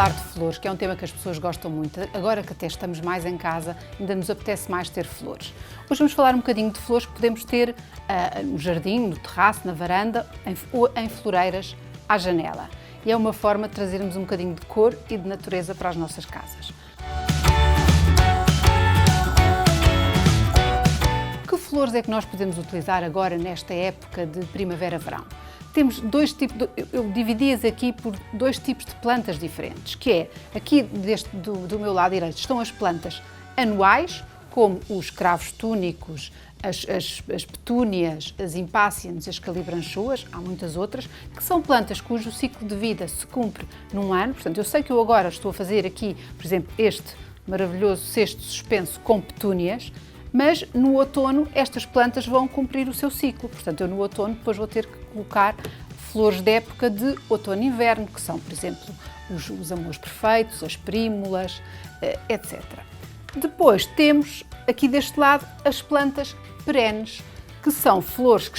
falar de flores, que é um tema que as pessoas gostam muito. Agora que até estamos mais em casa, ainda nos apetece mais ter flores. Hoje vamos falar um bocadinho de flores que podemos ter no jardim, no terraço, na varanda ou em floreiras à janela. E é uma forma de trazermos um bocadinho de cor e de natureza para as nossas casas. Que flores é que nós podemos utilizar agora nesta época de primavera-verão? Temos dois tipos, eu dividi-as aqui por dois tipos de plantas diferentes, que é, aqui do meu lado direito estão as plantas anuais, como os cravos túnicos, as petúnias, as impáciens, as calibranchuas, há muitas outras, que são plantas cujo ciclo de vida se cumpre num ano. Portanto, eu sei que eu agora estou a fazer aqui, por exemplo, este maravilhoso cesto suspenso com petúnias, mas no outono estas plantas vão cumprir o seu ciclo. Portanto, eu no outono depois vou ter que colocar flores de época de outono e inverno, que são, por exemplo, os amores perfeitos, as prímulas, etc. Depois temos aqui deste lado as plantas perenes, que são flores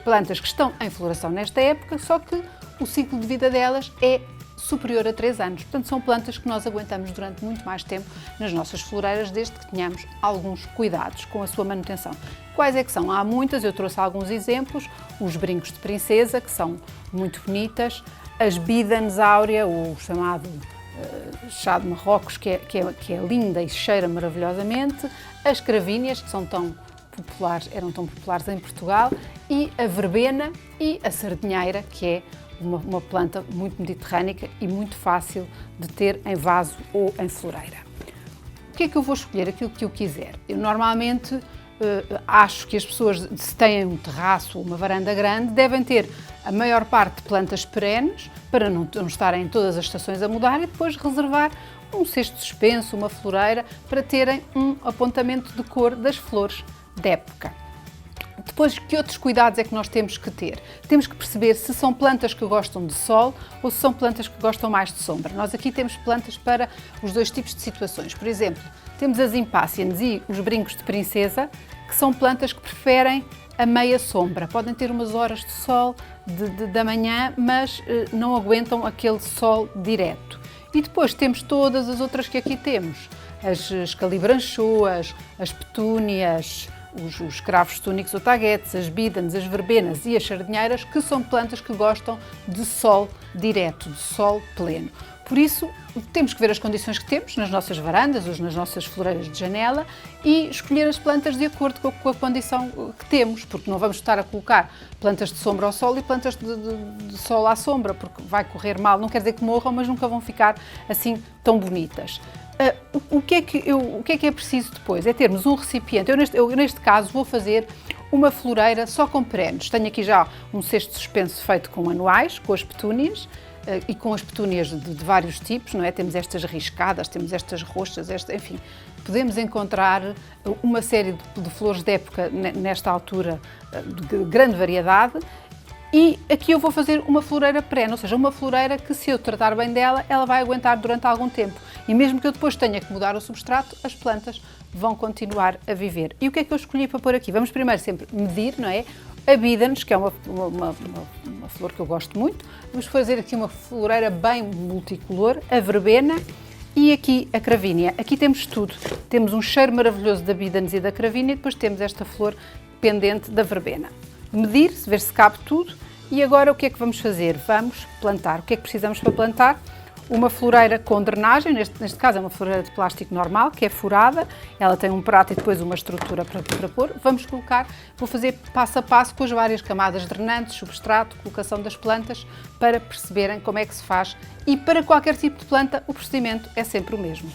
plantas que estão em floração nesta época, só que o ciclo de vida delas é superior a 3 anos. Portanto, são plantas que nós aguentamos durante muito mais tempo nas nossas floreiras, desde que tenhamos alguns cuidados com a sua manutenção. Quais é que são? Há muitas, eu trouxe alguns exemplos. Os brincos de princesa, que são muito bonitas, as bidens áurea, o chamado chá de Marrocos, que é linda e cheira maravilhosamente, as cravíneas, que são eram tão populares em Portugal, e a verbena e a sardinheira, que é uma planta muito mediterrânica e muito fácil de ter em vaso ou em floreira. O que é que eu vou escolher? Aquilo que eu quiser. Eu normalmente acho que as pessoas, se têm um terraço ou uma varanda grande, devem ter a maior parte de plantas perenes, para não estarem em todas as estações a mudar, e depois reservar um cesto suspenso, uma floreira, para terem um apontamento de cor das flores de época. Depois, que outros cuidados é que nós temos que ter? Temos que perceber se são plantas que gostam de sol ou se são plantas que gostam mais de sombra. Nós aqui temos plantas para os dois tipos de situações. Por exemplo, temos as impáciens e os brincos de princesa, que são plantas que preferem a meia sombra. Podem ter umas horas de sol da manhã, mas não aguentam aquele sol direto. E depois temos todas as outras que aqui temos. As calibranchuas, as petúnias, os cravos túnicos ou taguetes, as bidens, as verbenas e as sardinheiras, que são plantas que gostam de sol direto, de sol pleno. Por isso, temos que ver as condições que temos nas nossas varandas ou nas nossas floreiras de janela e escolher as plantas de acordo com a condição que temos, porque não vamos estar a colocar plantas de sombra ao sol e plantas de sol à sombra, porque vai correr mal. Não quer dizer que morram, mas nunca vão ficar assim tão bonitas. O que é que é preciso depois? É termos um recipiente. Eu neste caso vou fazer uma floreira só com perenes. Tenho aqui já um cesto suspenso feito com anuais, com as petúnias e com as petúnias de vários tipos, não é? Temos estas riscadas, temos estas roxas, enfim. Podemos encontrar uma série de flores de época nesta altura de grande variedade. E aqui eu vou fazer uma floreira perene, ou seja, uma floreira que, se eu tratar bem dela, ela vai aguentar durante algum tempo. E mesmo que eu depois tenha que mudar o substrato, as plantas vão continuar a viver. E o que é que eu escolhi para pôr aqui? Vamos primeiro sempre medir, não é? A bidens, que é uma flor que eu gosto muito. Vamos fazer aqui uma floreira bem multicolor, a verbena e aqui a cravínia. Aqui temos tudo. Temos um cheiro maravilhoso da bidens e da cravínia e depois temos esta flor pendente da verbena. Medir, ver se cabe tudo. E agora o que é que vamos fazer? Vamos plantar. O que é que precisamos para plantar? Uma floreira com drenagem, neste caso é uma floreira de plástico normal, que é furada, ela tem um prato e depois uma estrutura para pôr. Vamos colocar, vou fazer passo a passo com as várias camadas drenantes, substrato, colocação das plantas, para perceberem como é que se faz. E para qualquer tipo de planta, o procedimento é sempre o mesmo.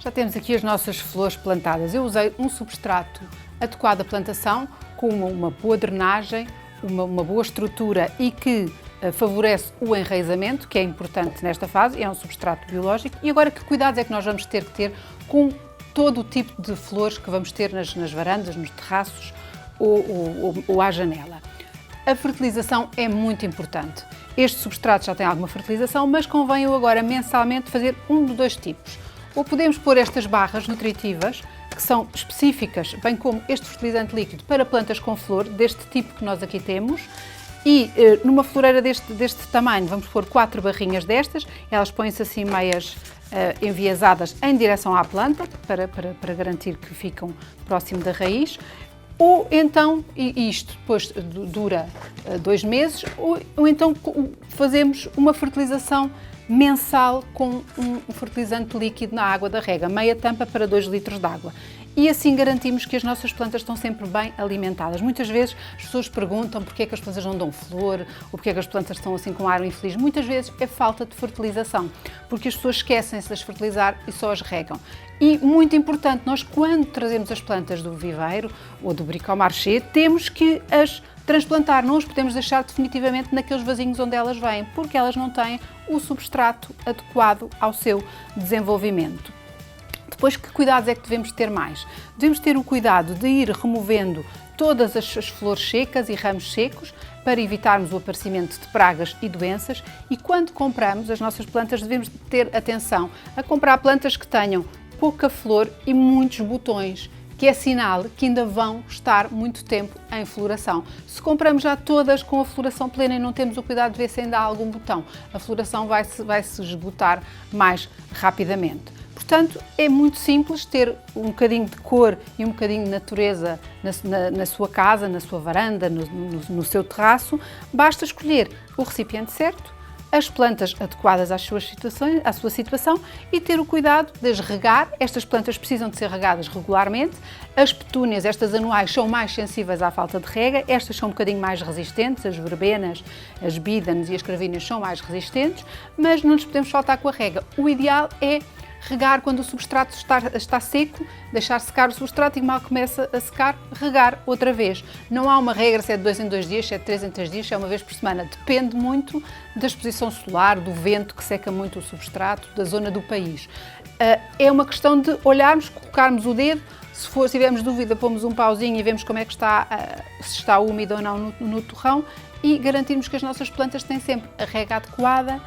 Já temos aqui as nossas flores plantadas. Eu usei um substrato adequado à plantação, com uma boa drenagem, uma boa estrutura e que favorece o enraizamento, que é importante nesta fase, é um substrato biológico. E agora, que cuidados é que nós vamos ter que ter com todo o tipo de flores que vamos ter nas varandas, nos terraços ou à janela? A fertilização é muito importante. Este substrato já tem alguma fertilização, mas convém eu agora mensalmente fazer um de dois tipos. Ou podemos pôr estas barras nutritivas, que são específicas, bem como este fertilizante líquido para plantas com flor, deste tipo que nós aqui temos, e numa floreira deste tamanho vamos pôr 4 barrinhas destas, elas põem-se assim meias enviesadas em direção à planta, para garantir que ficam próximo da raiz. Ou então, e isto depois dura 2 meses, ou então fazemos uma fertilização mensal com um fertilizante líquido na água da rega, meia tampa para 2 litros de água. E assim garantimos que as nossas plantas estão sempre bem alimentadas. Muitas vezes as pessoas perguntam porque é que as plantas não dão flor, ou porque é que as plantas estão assim com ar infeliz. Muitas vezes é falta de fertilização, porque as pessoas esquecem-se de as fertilizar e só as regam. E muito importante, nós quando trazemos as plantas do viveiro ou do bricomarché, temos que as transplantar, não as podemos deixar definitivamente naqueles vasinhos onde elas vêm, porque elas não têm o substrato adequado ao seu desenvolvimento. Depois, que cuidados é que devemos ter mais? Devemos ter o cuidado de ir removendo todas as flores secas e ramos secos para evitarmos o aparecimento de pragas e doenças, e quando compramos as nossas plantas devemos ter atenção a comprar plantas que tenham pouca flor e muitos botões, que é sinal que ainda vão estar muito tempo em floração. Se compramos já todas com a floração plena e não temos o cuidado de ver se ainda há algum botão, a floração vai se esgotar mais rapidamente. Portanto, é muito simples ter um bocadinho de cor e um bocadinho de natureza na sua casa, na sua varanda, no seu terraço. Basta escolher o recipiente certo, as plantas adequadas à sua situação e ter o cuidado de as regar. Estas plantas precisam de ser regadas regularmente. As petúnias, estas anuais, são mais sensíveis à falta de rega. Estas são um bocadinho mais resistentes, as verbenas, as bídanas e as cravíneas são mais resistentes, mas não nos podemos faltar com a rega. O ideal é regar quando o substrato está seco, deixar secar o substrato e mal começa a secar, regar outra vez. Não há uma regra se é de 2 em 2 dias, se é de 3 em 3 dias, se é uma vez por semana. Depende muito da exposição solar, do vento que seca muito o substrato, da zona do país. É uma questão de olharmos, colocarmos o dedo, se tivermos dúvida, pomos um pauzinho e vemos como é que está, se está úmido ou não no torrão, e garantirmos que as nossas plantas têm sempre a rega adequada,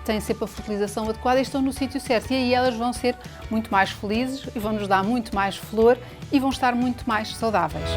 têm sempre a fertilização adequada e estão no sítio certo. E aí elas vão ser muito mais felizes e vão nos dar muito mais flor e vão estar muito mais saudáveis.